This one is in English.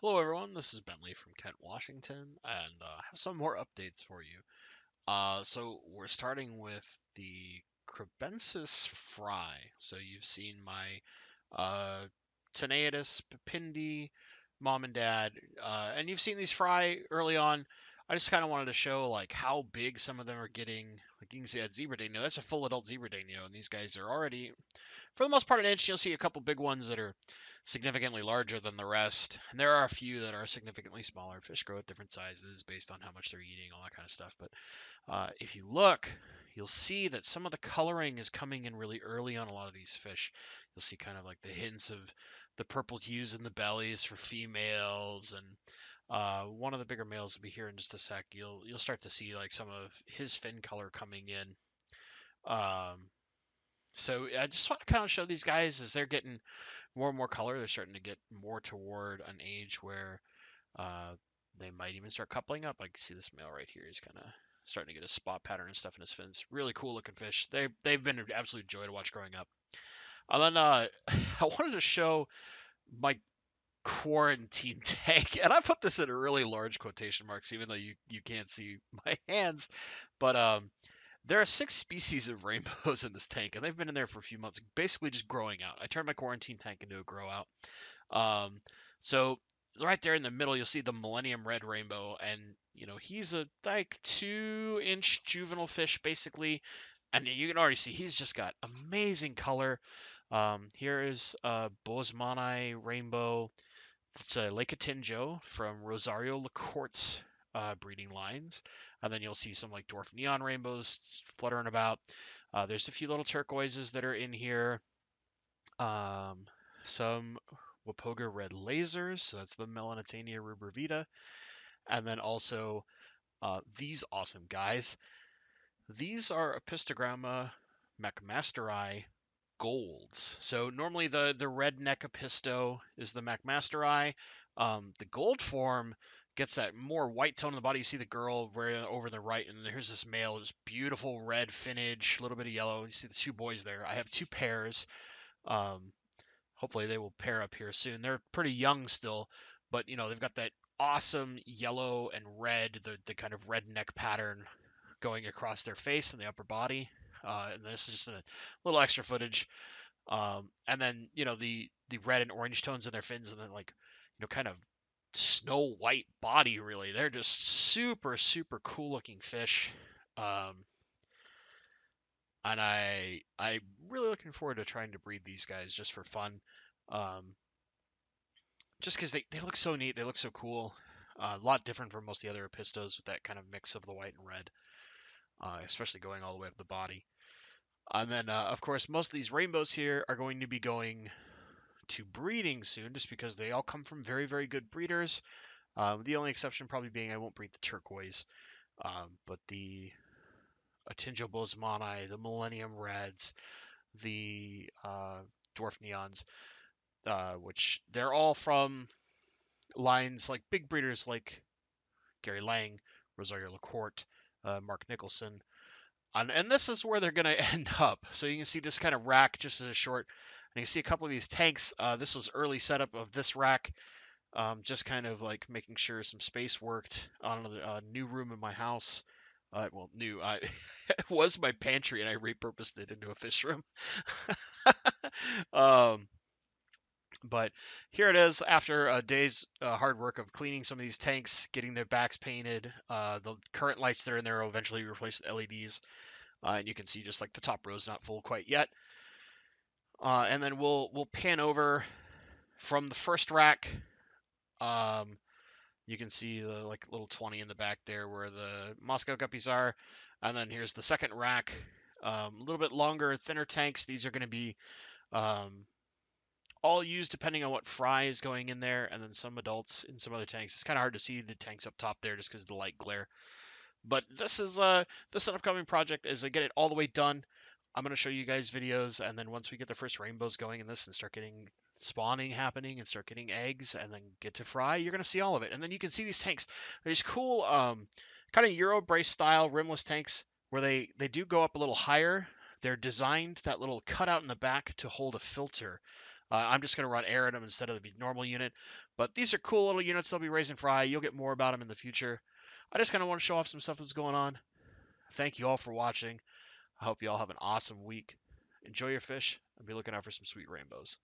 Hello, everyone. This is Bentley from Kent, Washington, and I have some more updates for you. So we're starting with the Kribensis Fry. So you've seen my Taeniatus, Bipindi, mom and dad, and you've seen these fry early on. I just kind of wanted to show like how big some of them are getting. Like you can see that zebra dainio, that's a full adult zebra dainio, and these guys are already, for the most part, an inch. You'll see a couple big ones that are significantly larger than the rest, and there are a few that are significantly smaller. Fish grow at different sizes based on how much they're eating, all that kind of stuff. But if you look, you'll see that some of the coloring is coming in really early on a lot of these fish. You'll see kind of like the hints of the purple hues in the bellies for females, and one of the bigger males will be here in just a sec. You'll start to see like some of his fin color coming in. So I just want to kind of show these guys as they're getting more and more color. They're starting to get more toward an age where uh, they might even start coupling up. I can see this male right here. He's kind of starting to get a spot pattern and stuff in his fins. Really cool looking fish. They've been an absolute joy to watch growing up. And then I wanted to show my quarantine tank, and I put this in a really large quotation marks, even though you can't see my hands. But there are 6 species of rainbows in this tank, and they've been in there for a few months, basically just growing out. I turned my quarantine tank into a grow out. Um, so right there in the middle, you'll see the Millennium Red Rainbow, and he's a like 2-inch juvenile fish basically, and you can already see he's just got amazing color. Here is a Boismani Rainbow. It's a Lake Atinjo from Rosario LaCourte's breeding lines, and then you'll see some like dwarf neon rainbows fluttering about. There's a few little turquoises that are in here. Um, some Wapoga red lasers, so that's the Melanitania rubrivida, and then also these awesome guys. These are Apistogramma McMasteri Golds. So normally the red neck Apisto is the McMasteri. The gold form gets that more white tone in the body. You see the girl wearing over the right, and here's this male, just beautiful red finnage, a little bit of yellow. You see the two boys there. I have two pairs. Um, Hopefully they will pair up here soon. They're pretty young still, but they've got that awesome yellow and red, the kind of redneck pattern going across their face and the upper body. And this is just a little extra footage. And then the red and orange tones in their fins, and then like kind of snow white body. Really, they're just super cool looking fish. Um, and I'm really looking forward to trying to breed these guys just for fun. Um, just because they look so neat, they look so cool. A lot different from most of the other Apistos with that kind of mix of the white and red, especially going all the way up the body. And then, of course, most of these rainbows here are going to be going to breeding soon, just because they all come from very good breeders. The only exception probably being I won't breed the turquoise, but the Atinjo Boismani, the Millennium Reds, the Dwarf Neons, which they're all from lines like big breeders like Gary Lang, Rosario LaCourte, Mark Nicholson. And this is where they're going to end up. So you can see this kind of rack just as a short. And you can see a couple of these tanks. This was early setup of this rack. Just kind of like making sure some space worked on a new room in my house. Well, new. It was my pantry, and I repurposed it into a fish room. um, but here it is after a day's hard work of cleaning some of these tanks, getting their backs painted. The current lights that are in there will eventually replace the LEDs. And you can see just like the top row is not full quite yet. And then we'll pan over from the first rack. Um, you can see the like little 20 in the back there where the Moscow guppies are. And then here's the second rack. A little bit longer, thinner tanks. These are going to be um, all used depending on what fry is going in there, and then some adults in some other tanks. It's kind of hard to see the tanks up top there just because of the light glare. But this is an upcoming project. As I get it all the way done, I'm going to show you guys videos, and then once we get the first rainbows going in this and start getting spawning happening and start getting eggs and then get to fry, you're going to see all of it. And then you can see these tanks. They're these cool kind of Euro brace style rimless tanks where they do go up a little higher. They're designed that little cutout in the back to hold a filter. I'm just going to run air at them instead of the normal unit. But these are cool little units. They'll be raising fry. You'll get more about them in the future. I just kind of want to show off some stuff that's going on. Thank you all for watching. I hope you all have an awesome week. Enjoy your fish and be looking out for some sweet rainbows.